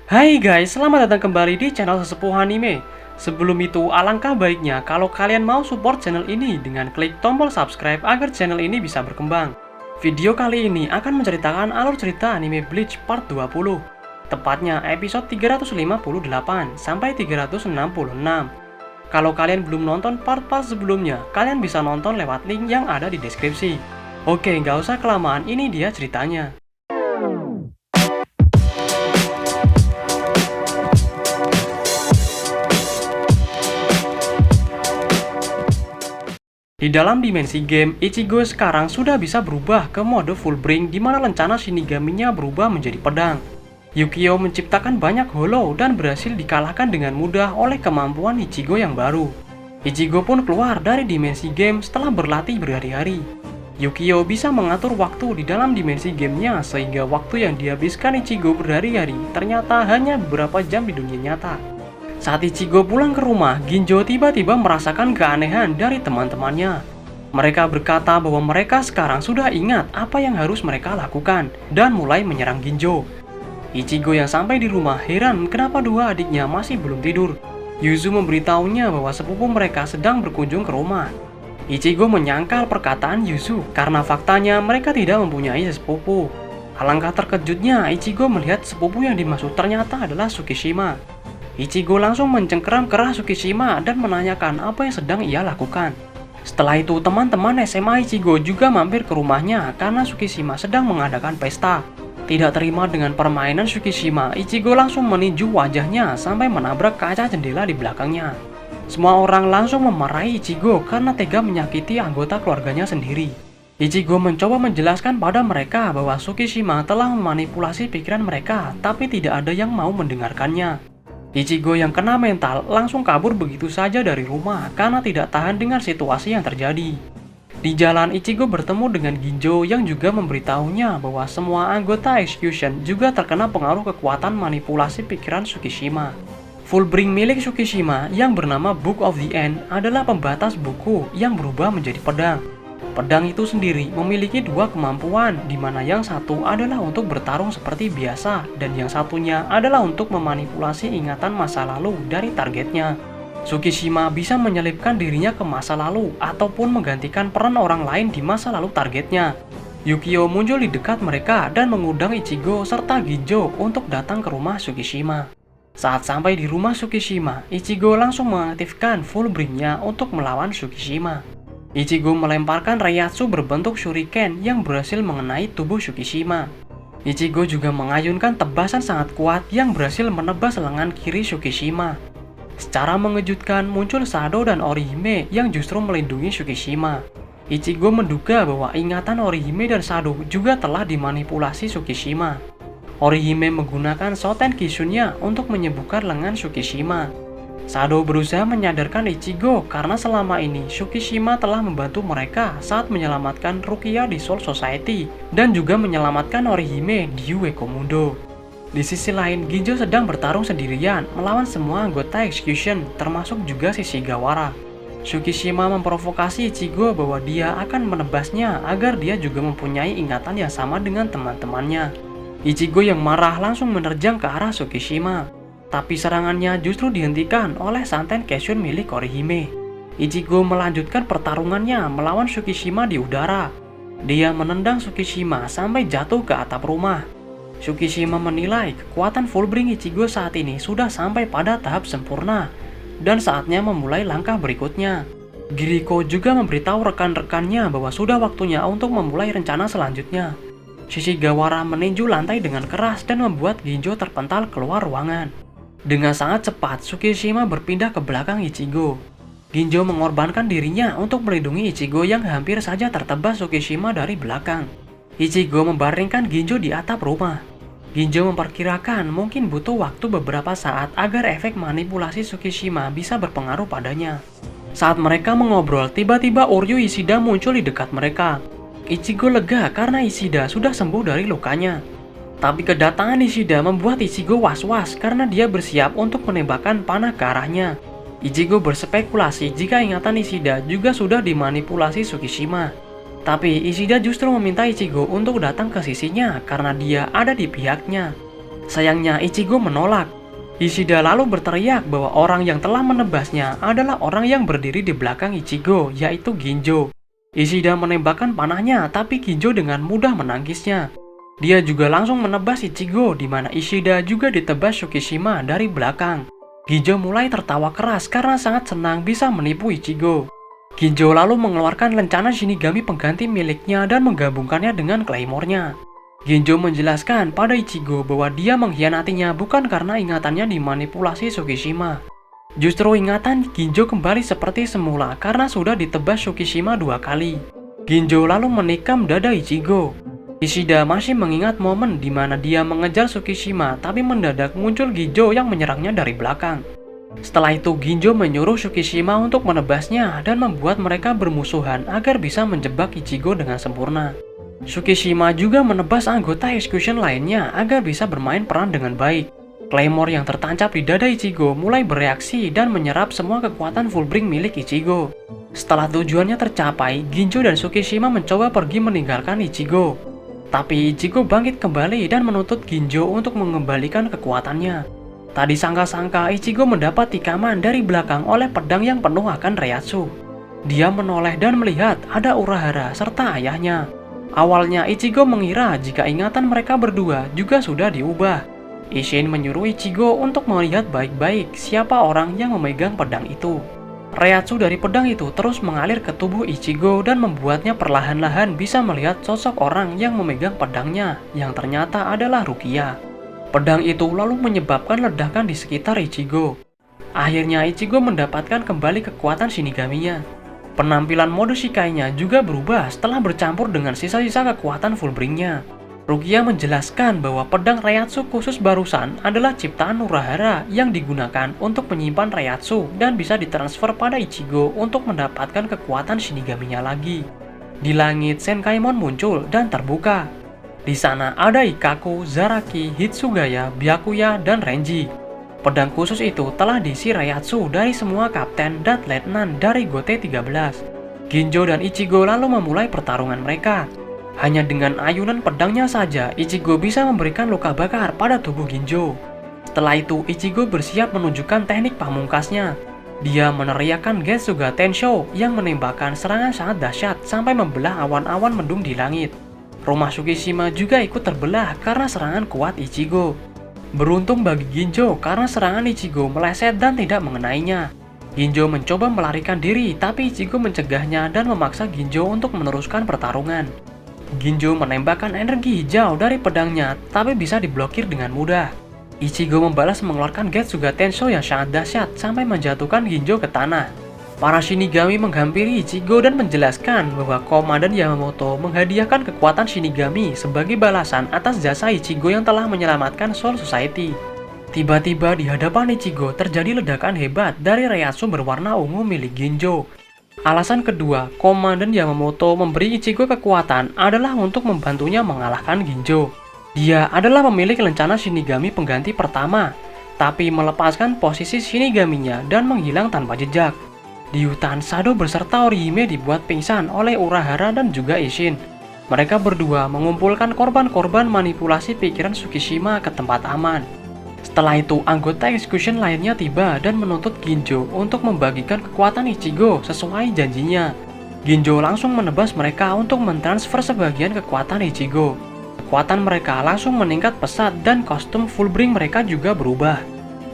Hai guys, selamat datang kembali di channel Sesepuh Anime. Sebelum itu, alangkah baiknya kalau kalian mau support channel ini dengan klik tombol subscribe agar channel ini bisa berkembang. Video kali ini akan menceritakan alur cerita anime Bleach part 20, tepatnya episode 358 sampai 366. Kalau kalian belum nonton part-part sebelumnya, kalian bisa nonton lewat link yang ada di deskripsi. Oke, nggak usah kelamaan, ini dia ceritanya. Di dalam dimensi game, Ichigo sekarang sudah bisa berubah ke mode full bring di mana lencana Shinigami-nya berubah menjadi pedang. Yukio menciptakan banyak holo dan berhasil dikalahkan dengan mudah oleh kemampuan Ichigo yang baru. Ichigo pun keluar dari dimensi game setelah berlatih berhari-hari. Yukio bisa mengatur waktu di dalam dimensi gamenya sehingga waktu yang dihabiskan Ichigo berhari-hari ternyata hanya beberapa jam di dunia nyata. Saat Ichigo pulang ke rumah, Ginjo tiba-tiba merasakan keanehan dari teman-temannya. Mereka berkata bahwa mereka sekarang sudah ingat apa yang harus mereka lakukan dan mulai menyerang Ginjo. Ichigo yang sampai di rumah heran kenapa dua adiknya masih belum tidur. Yuzu memberitahunya bahwa sepupu mereka sedang berkunjung ke rumah. Ichigo menyangkal perkataan Yuzu karena faktanya mereka tidak mempunyai sepupu. Alangkah terkejutnya Ichigo melihat sepupu yang dimaksud ternyata adalah Tsukishima. Ichigo langsung mencengkeram kerah Tsukishima dan menanyakan apa yang sedang ia lakukan. Setelah itu, teman-teman SMA Ichigo juga mampir ke rumahnya karena Tsukishima sedang mengadakan pesta. Tidak terima dengan permainan Tsukishima, Ichigo langsung meninju wajahnya sampai menabrak kaca jendela di belakangnya. Semua orang langsung memarahi Ichigo karena tega menyakiti anggota keluarganya sendiri. Ichigo mencoba menjelaskan pada mereka bahwa Tsukishima telah memanipulasi pikiran mereka, tapi tidak ada yang mau mendengarkannya. Ichigo yang kena mental langsung kabur begitu saja dari rumah karena tidak tahan dengan situasi yang terjadi. Di jalan, Ichigo bertemu dengan Ginjo yang juga memberitahunya bahwa semua anggota Execution juga terkena pengaruh kekuatan manipulasi pikiran Tsukishima. Fullbring milik Tsukishima yang bernama Book of the End adalah pembatas buku yang berubah menjadi pedang. Pedang itu sendiri memiliki dua kemampuan, di mana yang satu adalah untuk bertarung seperti biasa, dan yang satunya adalah untuk memanipulasi ingatan masa lalu dari targetnya. Tsukishima bisa menyelipkan dirinya ke masa lalu, ataupun menggantikan peran orang lain di masa lalu targetnya. Yukio muncul di dekat mereka dan mengundang Ichigo serta Ginjo untuk datang ke rumah Tsukishima. Saat sampai di rumah Tsukishima, Ichigo langsung mengaktifkan full bring-nya untuk melawan Tsukishima. Ichigo melemparkan Reiatsu berbentuk shuriken yang berhasil mengenai tubuh Tsukishima. Ichigo juga mengayunkan tebasan sangat kuat yang berhasil menebas lengan kiri Tsukishima. Secara mengejutkan muncul Sado dan Orihime yang justru melindungi Tsukishima. Ichigo menduga bahwa ingatan Orihime dan Sado juga telah dimanipulasi Tsukishima. Orihime menggunakan Shoten Kishun-nya untuk menyembuhkan lengan Tsukishima. Sado berusaha menyadarkan Ichigo karena selama ini Tsukishima telah membantu mereka saat menyelamatkan Rukia di Soul Society dan juga menyelamatkan Orihime di Uekomundo. Di sisi lain, Ginjo sedang bertarung sendirian melawan semua anggota Execution termasuk juga Shishigawara. Tsukishima memprovokasi Ichigo bahwa dia akan menebasnya agar dia juga mempunyai ingatan yang sama dengan teman-temannya. Ichigo yang marah langsung menerjang ke arah Tsukishima. Tapi serangannya justru dihentikan oleh santen Keshun milik Orihime. Ichigo melanjutkan pertarungannya melawan Tsukishima di udara. Dia menendang Tsukishima sampai jatuh ke atap rumah. Tsukishima menilai kekuatan Fullbring Ichigo saat ini sudah sampai pada tahap sempurna dan saatnya memulai langkah berikutnya. Giriko juga memberitahu rekan-rekannya bahwa sudah waktunya untuk memulai rencana selanjutnya. Shishigawara meninju lantai dengan keras dan membuat Ginjo terpental keluar ruangan. Dengan sangat cepat, Tsukishima berpindah ke belakang Ichigo. Ginjo mengorbankan dirinya untuk melindungi Ichigo yang hampir saja tertebas Tsukishima dari belakang. Ichigo membaringkan Ginjo di atap rumah. Ginjo memperkirakan mungkin butuh waktu beberapa saat agar efek manipulasi Tsukishima bisa berpengaruh padanya. Saat mereka mengobrol, tiba-tiba Uryu Ishida muncul di dekat mereka. Ichigo lega karena Ishida sudah sembuh dari lukanya. Tapi kedatangan Ishida membuat Ichigo was-was karena dia bersiap untuk menembakkan panah ke arahnya. Ichigo berspekulasi jika ingatan Ishida juga sudah dimanipulasi Tsukishima. Tapi Ishida justru meminta Ichigo untuk datang ke sisinya karena dia ada di pihaknya. Sayangnya Ichigo menolak. Ishida lalu berteriak bahwa orang yang telah menebasnya adalah orang yang berdiri di belakang Ichigo, yaitu Ginjo. Ishida menembakkan panahnya, tapi Ginjo dengan mudah menangkisnya. Dia juga langsung menebas Ichigo, di mana Ishida juga ditebas Tsukishima dari belakang. Ginjo mulai tertawa keras karena sangat senang bisa menipu Ichigo. Ginjo lalu mengeluarkan lencana Shinigami pengganti miliknya dan menggabungkannya dengan Claymore-nya. Ginjo menjelaskan pada Ichigo bahwa dia mengkhianatinya bukan karena ingatannya dimanipulasi Tsukishima. Justru ingatan Ginjo kembali seperti semula karena sudah ditebas Tsukishima 2 kali. Ginjo lalu menikam dada Ichigo. Ishida masih mengingat momen di mana dia mengejar Tsukishima, tapi mendadak muncul Ginjo yang menyerangnya dari belakang. Setelah itu Ginjo menyuruh Tsukishima untuk menebasnya dan membuat mereka bermusuhan agar bisa menjebak Ichigo dengan sempurna. Tsukishima juga menebas anggota Execution lainnya agar bisa bermain peran dengan baik. Claymore yang tertancap di dada Ichigo mulai bereaksi dan menyerap semua kekuatan Fullbring milik Ichigo. Setelah tujuannya tercapai, Ginjo dan Tsukishima mencoba pergi meninggalkan Ichigo. Tapi Ichigo bangkit kembali dan menuntut Ginjo untuk mengembalikan kekuatannya. Tak disangka-sangka Ichigo mendapat tikaman dari belakang oleh pedang yang penuh akan Reiatsu. Dia menoleh dan melihat ada Urahara serta ayahnya. Awalnya Ichigo mengira jika ingatan mereka berdua juga sudah diubah. Isshin menyuruh Ichigo untuk melihat baik-baik siapa orang yang memegang pedang itu. Reiatsu dari pedang itu terus mengalir ke tubuh Ichigo dan membuatnya perlahan-lahan bisa melihat sosok orang yang memegang pedangnya yang ternyata adalah Rukia. Pedang itu lalu menyebabkan ledakan di sekitar Ichigo. Akhirnya Ichigo mendapatkan kembali kekuatan Shinigaminya. Penampilan mode Shikai-nya juga berubah setelah bercampur dengan sisa-sisa kekuatan Fullbring-nya. Rukia menjelaskan bahwa pedang Reiatsu khusus barusan adalah ciptaan Urahara yang digunakan untuk menyimpan Reiatsu dan bisa ditransfer pada Ichigo untuk mendapatkan kekuatan Shinigaminya lagi. Di langit, Senkaimon muncul dan terbuka. Di sana ada Ikkaku, Zaraki, Hitsugaya, Byakuya, dan Renji. Pedang khusus itu telah diisi Reiatsu dari semua kapten dan letnan dari Gote 13. Ginjo dan Ichigo lalu memulai pertarungan mereka. Hanya dengan ayunan pedangnya saja, Ichigo bisa memberikan luka bakar pada tubuh Ginjo. Setelah itu, Ichigo bersiap menunjukkan teknik pamungkasnya. Dia meneriakkan Getsuga Tensho yang menembakkan serangan sangat dahsyat sampai membelah awan-awan mendung di langit. Rumah Tsukishima juga ikut terbelah karena serangan kuat Ichigo. Beruntung bagi Ginjo karena serangan Ichigo meleset dan tidak mengenainya. Ginjo mencoba melarikan diri, tapi Ichigo mencegahnya dan memaksa Ginjo untuk meneruskan pertarungan. Ginjo menembakkan energi hijau dari pedangnya, tapi bisa diblokir dengan mudah. Ichigo membalas mengeluarkan Getsuga Tensho yang sangat dahsyat sampai menjatuhkan Ginjo ke tanah. Para Shinigami menghampiri Ichigo dan menjelaskan bahwa Komandan Yamamoto menghadiahkan kekuatan Shinigami sebagai balasan atas jasa Ichigo yang telah menyelamatkan Soul Society. Tiba-tiba di hadapan Ichigo terjadi ledakan hebat dari Reiatsu berwarna ungu milik Ginjo. Alasan kedua, Komandan Yamamoto memberi Ichigo kekuatan adalah untuk membantunya mengalahkan Ginjo. Dia adalah pemilik lencana Shinigami pengganti pertama, tapi melepaskan posisi Shinigaminya dan menghilang tanpa jejak. Di hutan, Sado beserta Orihime dibuat pingsan oleh Urahara dan juga Isshin. Mereka berdua mengumpulkan korban-korban manipulasi pikiran Tsukishima ke tempat aman. Setelah itu, anggota Execution lainnya tiba dan menuntut Ginjo untuk membagikan kekuatan Ichigo sesuai janjinya. Ginjo langsung menebas mereka untuk mentransfer sebagian kekuatan Ichigo. Kekuatan mereka langsung meningkat pesat dan kostum Fullbring mereka juga berubah.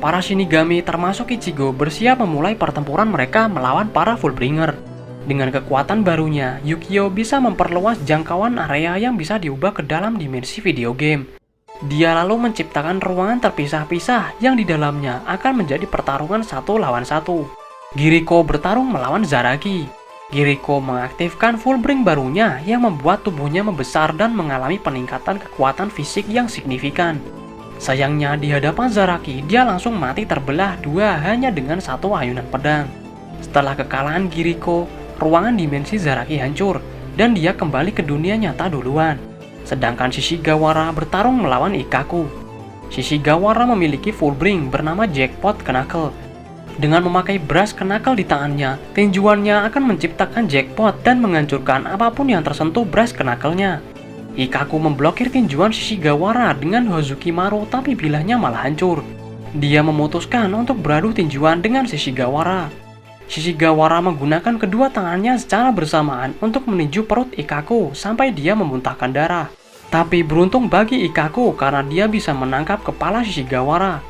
Para Shinigami termasuk Ichigo bersiap memulai pertempuran mereka melawan para Fullbringer. Dengan kekuatan barunya, Yukio bisa memperluas jangkauan area yang bisa diubah ke dalam dimensi video game. Dia lalu menciptakan ruangan terpisah-pisah yang di dalamnya akan menjadi pertarungan 1 lawan 1. Giriko bertarung melawan Zaraki. Giriko mengaktifkan Fullbring barunya yang membuat tubuhnya membesar dan mengalami peningkatan kekuatan fisik yang signifikan. Sayangnya di hadapan Zaraki, dia langsung mati terbelah dua hanya dengan satu ayunan pedang. Setelah kekalahan Giriko, ruangan dimensi Zaraki hancur dan dia kembali ke dunia nyata duluan. Sedangkan Shishigawara bertarung melawan Ikkaku. Shishigawara memiliki Fullbring bernama Jackpot Knuckle. Dengan memakai Brass Knuckle di tangannya, tinjuannya akan menciptakan jackpot dan menghancurkan apapun yang tersentuh Brass Knuckle-nya. Ikaku memblokir tinjuan Shishigawara dengan Hozukimaru, tapi bilahnya malah hancur. Dia memutuskan untuk beradu tinjuan dengan Shishigawara. Shishigawara menggunakan kedua tangannya secara bersamaan untuk meninju perut Ikaku sampai dia memuntahkan darah. Tapi beruntung bagi Ikaku karena dia bisa menangkap kepala Shishigawara.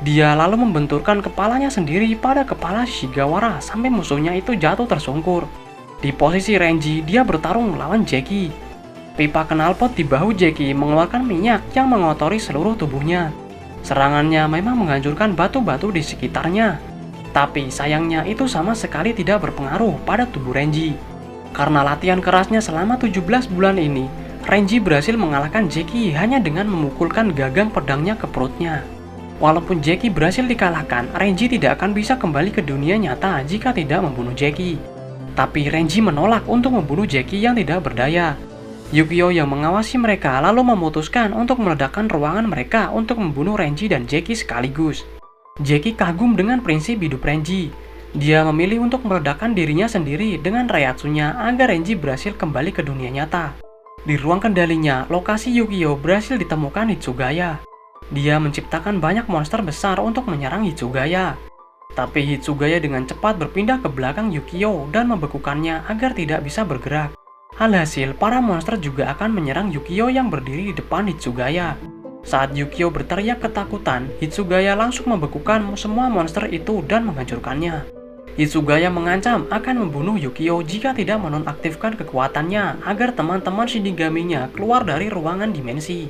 Dia lalu membenturkan kepalanya sendiri pada kepala Shishigawara sampai musuhnya itu jatuh tersungkur. Di posisi Renji, dia bertarung melawan Jackie. Pipa knalpot di bahu Jackie mengeluarkan minyak yang mengotori seluruh tubuhnya. Serangannya memang menghancurkan batu-batu di sekitarnya. Tapi sayangnya itu sama sekali tidak berpengaruh pada tubuh Renji. Karena latihan kerasnya selama 17 bulan ini, Renji berhasil mengalahkan Jackie hanya dengan memukulkan gagang pedangnya ke perutnya. Walaupun Jackie berhasil dikalahkan, Renji tidak akan bisa kembali ke dunia nyata jika tidak membunuh Jackie. Tapi Renji menolak untuk membunuh Jackie yang tidak berdaya. Yukio yang mengawasi mereka lalu memutuskan untuk meledakkan ruangan mereka untuk membunuh Renji dan Jackie sekaligus. Jackie kagum dengan prinsip hidup Renji. Dia memilih untuk meledakkan dirinya sendiri dengan Reiatsunya agar Renji berhasil kembali ke dunia nyata. Di ruang kendalinya, lokasi Yukio berhasil ditemukan Hitsugaya. Dia menciptakan banyak monster besar untuk menyerang Hitsugaya. Tapi Hitsugaya dengan cepat berpindah ke belakang Yukio dan membekukannya agar tidak bisa bergerak. Alhasil, para monster juga akan menyerang Yukio yang berdiri di depan Hitsugaya. Saat Yukio berteriak ketakutan, Hitsugaya langsung membekukan semua monster itu dan menghancurkannya. Hitsugaya mengancam akan membunuh Yukio jika tidak menonaktifkan kekuatannya agar teman-teman Shinigaminya keluar dari ruangan dimensi.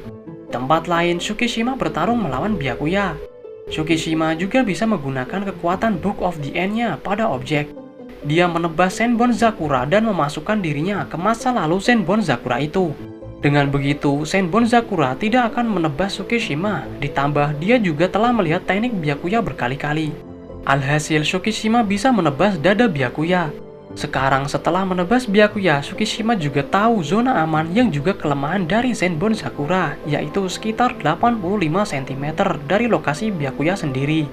Tempat lain, Tsukishima bertarung melawan Byakuya. Tsukishima juga bisa menggunakan kekuatan Book of the End-nya pada objek. Dia menebas Senbon Zakura dan memasukkan dirinya ke masa lalu Senbon Zakura itu. Dengan begitu, Senbon Zakura tidak akan menebas Tsukishima, ditambah dia juga telah melihat teknik Byakuya berkali-kali. Alhasil, Tsukishima bisa menebas dada Byakuya. Sekarang setelah menebas Byakuya, Tsukishima juga tahu zona aman yang juga kelemahan dari Senbon Zakura, yaitu sekitar 85 cm dari lokasi Byakuya sendiri.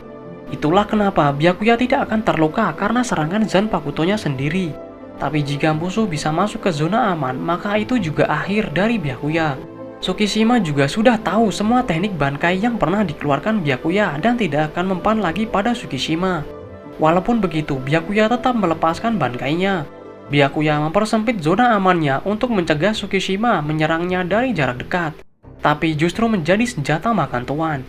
Itulah kenapa Byakuya tidak akan terluka karena serangan Zanpakutonya sendiri. Tapi jika musuh bisa masuk ke zona aman, maka itu juga akhir dari Byakuya. Tsukishima juga sudah tahu semua teknik Bankai yang pernah dikeluarkan Byakuya dan tidak akan mempan lagi pada Tsukishima. Walaupun begitu, Byakuya tetap melepaskan Bankainya. Byakuya mempersempit zona amannya untuk mencegah Tsukishima menyerangnya dari jarak dekat. Tapi justru menjadi senjata makan tuan.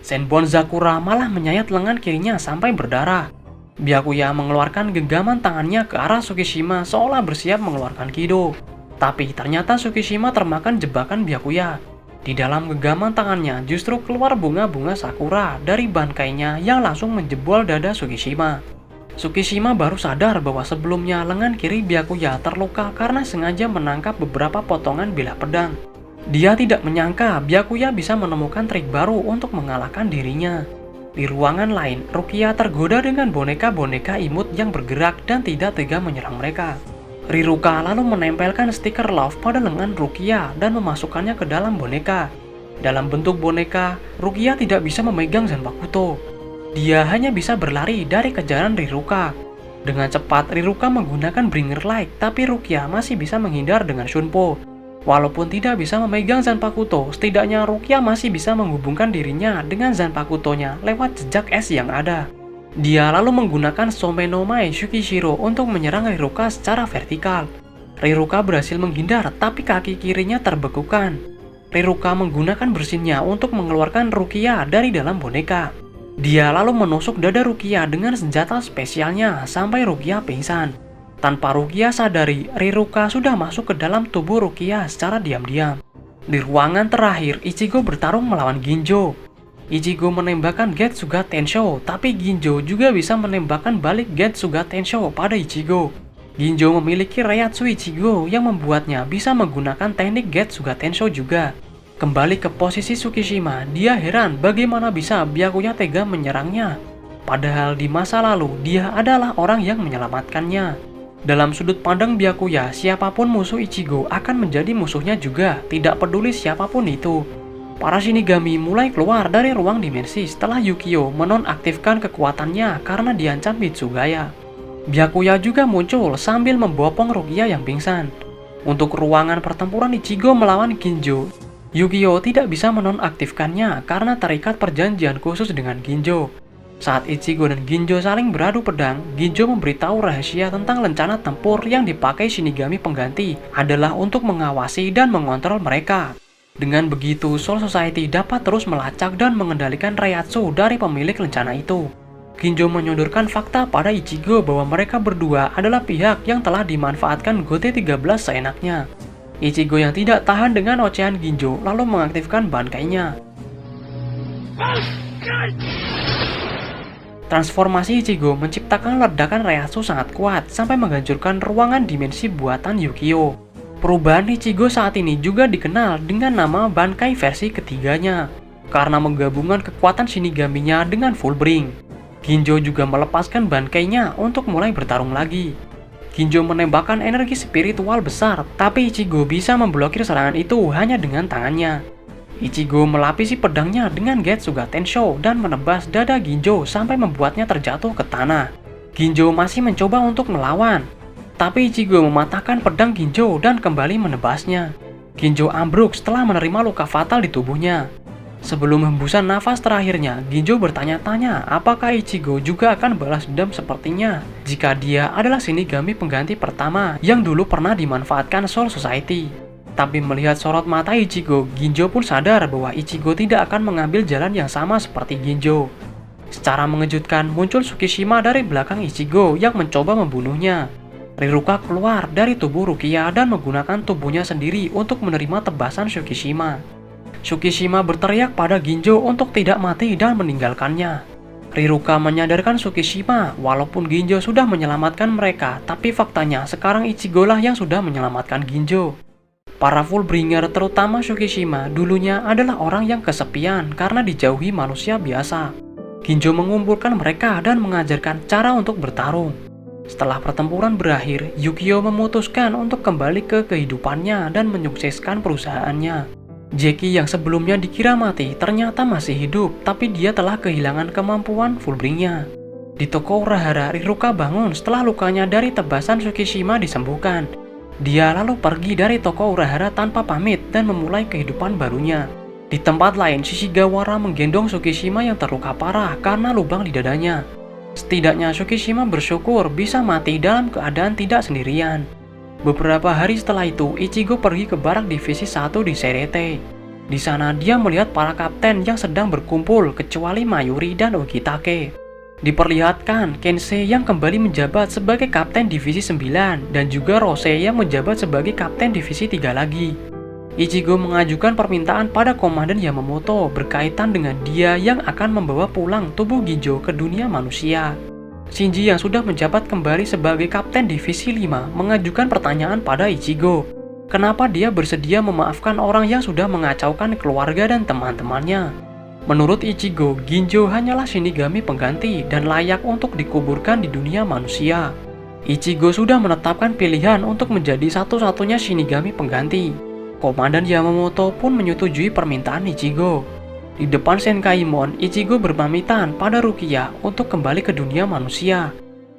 Senbon Zakura malah menyayat lengan kirinya sampai berdarah. Byakuya mengeluarkan genggaman tangannya ke arah Tsukishima seolah bersiap mengeluarkan Kido. Tapi ternyata Tsukishima termakan jebakan Byakuya. Di dalam genggaman tangannya justru keluar bunga-bunga sakura dari bankainya yang langsung menjebol dada Tsukishima. Tsukishima baru sadar bahwa sebelumnya lengan kiri Byakuya terluka karena sengaja menangkap beberapa potongan bilah pedang. Dia tidak menyangka Byakuya bisa menemukan trik baru untuk mengalahkan dirinya. Di ruangan lain, Rukia tergoda dengan boneka-boneka imut yang bergerak dan tidak tega menyerang mereka. Riruka lalu menempelkan stiker love pada lengan Rukia dan memasukkannya ke dalam boneka. Dalam bentuk boneka, Rukia tidak bisa memegang Zanpakuto. Dia hanya bisa berlari dari kejaran Riruka. Dengan cepat, Riruka menggunakan Bringer Light, tapi Rukia masih bisa menghindar dengan Shunpo. Walaupun tidak bisa memegang Zanpakuto, setidaknya Rukia masih bisa menghubungkan dirinya dengan Zanpakutonya lewat jejak es yang ada. Dia lalu menggunakan Some no Mai Shukishiro untuk menyerang Riruka secara vertikal. Riruka berhasil menghindar, tapi kaki kirinya terbekukan. Riruka menggunakan bersinnya untuk mengeluarkan Rukia dari dalam boneka. Dia lalu menusuk dada Rukia dengan senjata spesialnya sampai Rukia pingsan. Tanpa Rukia sadari, Riruka sudah masuk ke dalam tubuh Rukia secara diam-diam. Di ruangan terakhir, Ichigo bertarung melawan Ginjo. Ichigo menembakkan Getsuga Tensho, tapi Ginjo juga bisa menembakkan balik Getsuga Tensho pada Ichigo. Ginjo memiliki Reiatsu Ichigo yang membuatnya bisa menggunakan teknik Getsuga Tensho juga. Kembali ke posisi Tsukishima, dia heran bagaimana bisa Byakuya tega menyerangnya. Padahal di masa lalu, dia adalah orang yang menyelamatkannya. Dalam sudut pandang Byakuya, siapapun musuh Ichigo akan menjadi musuhnya juga, tidak peduli siapapun itu. Para Shinigami mulai keluar dari ruang dimensi setelah Yukio menonaktifkan kekuatannya karena diancam Hitsugaya. Byakuya juga muncul sambil membopong Rukia yang pingsan. Untuk ruangan pertempuran Ichigo melawan Ginjo, Yukio tidak bisa menonaktifkannya karena terikat perjanjian khusus dengan Ginjo. Saat Ichigo dan Ginjo saling beradu pedang, Ginjo memberitahu rahasia tentang lencana tempur yang dipakai Shinigami pengganti adalah untuk mengawasi dan mengontrol mereka. Dengan begitu, Soul Society dapat terus melacak dan mengendalikan Reiatsu dari pemilik lencana itu. Ginjo menyodorkan fakta pada Ichigo bahwa mereka berdua adalah pihak yang telah dimanfaatkan GT13 seenaknya. Ichigo yang tidak tahan dengan ocehan Ginjo lalu mengaktifkan bankainya. Transformasi Ichigo menciptakan ledakan Reiatsu sangat kuat sampai menghancurkan ruangan dimensi buatan Yukio. Perubahan Ichigo saat ini juga dikenal dengan nama Bankai versi ketiganya, karena menggabungkan kekuatan Shinigaminya dengan Fullbring. Ginjo juga melepaskan bankainya untuk mulai bertarung lagi. Ginjo menembakkan energi spiritual besar, tapi Ichigo bisa memblokir serangan itu hanya dengan tangannya. Ichigo melapisi pedangnya dengan Getsuga Tensho dan menebas dada Ginjo sampai membuatnya terjatuh ke tanah. Ginjo masih mencoba untuk melawan, tapi Ichigo mematahkan pedang Ginjo dan kembali menebasnya. Ginjo ambruk setelah menerima luka fatal di tubuhnya. Sebelum hembusan nafas terakhirnya, Ginjo bertanya-tanya apakah Ichigo juga akan balas dendam sepertinya jika dia adalah Shinigami pengganti pertama yang dulu pernah dimanfaatkan Soul Society. Tapi melihat sorot mata Ichigo, Ginjo pun sadar bahwa Ichigo tidak akan mengambil jalan yang sama seperti Ginjo. Secara mengejutkan, muncul Tsukishima dari belakang Ichigo yang mencoba membunuhnya. Riruka keluar dari tubuh Rukia dan menggunakan tubuhnya sendiri untuk menerima tebasan Tsukishima. Tsukishima berteriak pada Ginjo untuk tidak mati dan meninggalkannya. Riruka menyadarkan Tsukishima walaupun Ginjo sudah menyelamatkan mereka, tapi faktanya sekarang Ichigo lah yang sudah menyelamatkan Ginjo. Para Fullbringer terutama Tsukishima dulunya adalah orang yang kesepian karena dijauhi manusia biasa. Ginjo mengumpulkan mereka dan mengajarkan cara untuk bertarung. Setelah pertempuran berakhir, Yukio memutuskan untuk kembali ke kehidupannya dan menyukseskan perusahaannya. Jackie yang sebelumnya dikira mati ternyata masih hidup, tapi dia telah kehilangan kemampuan Fullbringnya. Di toko Urahara, Riruka bangun setelah lukanya dari tebasan Tsukishima disembuhkan. Dia lalu pergi dari toko Urahara tanpa pamit dan memulai kehidupan barunya. Di tempat lain, Shishigawara menggendong Tsukishima yang terluka parah karena lubang di dadanya. Setidaknya Tsukishima bersyukur bisa mati dalam keadaan tidak sendirian. Beberapa hari setelah itu, Ichigo pergi ke barak divisi 1 di Serete. Di sana dia melihat para kapten yang sedang berkumpul kecuali Mayuri dan Ogitake. Diperlihatkan Kensei yang kembali menjabat sebagai kapten divisi 9 dan juga Rose yang menjabat sebagai kapten divisi 3 lagi. Ichigo mengajukan permintaan pada Komandan Yamamoto berkaitan dengan dia yang akan membawa pulang tubuh Ginjo ke dunia manusia. Shinji yang sudah menjabat kembali sebagai kapten divisi 5 mengajukan pertanyaan pada Ichigo. Kenapa dia bersedia memaafkan orang yang sudah mengacaukan keluarga dan teman-temannya? Menurut Ichigo, Ginjo hanyalah Shinigami pengganti dan layak untuk dikuburkan di dunia manusia. Ichigo sudah menetapkan pilihan untuk menjadi satu-satunya Shinigami pengganti. Komandan Yamamoto pun menyetujui permintaan Ichigo. Di depan Senkaimon, Ichigo berpamitan pada Rukia untuk kembali ke dunia manusia.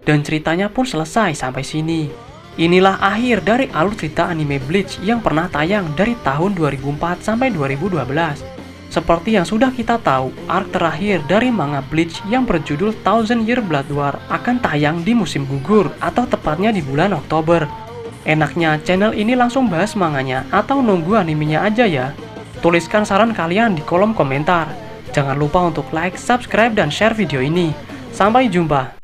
Dan ceritanya pun selesai sampai sini. Inilah akhir dari alur cerita anime Bleach yang pernah tayang dari tahun 2004 sampai 2012. Seperti yang sudah kita tahu, arc terakhir dari manga Bleach yang berjudul Thousand Year Blood War akan tayang di musim gugur atau tepatnya di bulan Oktober. Enaknya channel ini langsung bahas manganya atau nunggu animenya aja ya? Tuliskan saran kalian di kolom komentar. Jangan lupa untuk like, subscribe, dan share video ini. Sampai jumpa!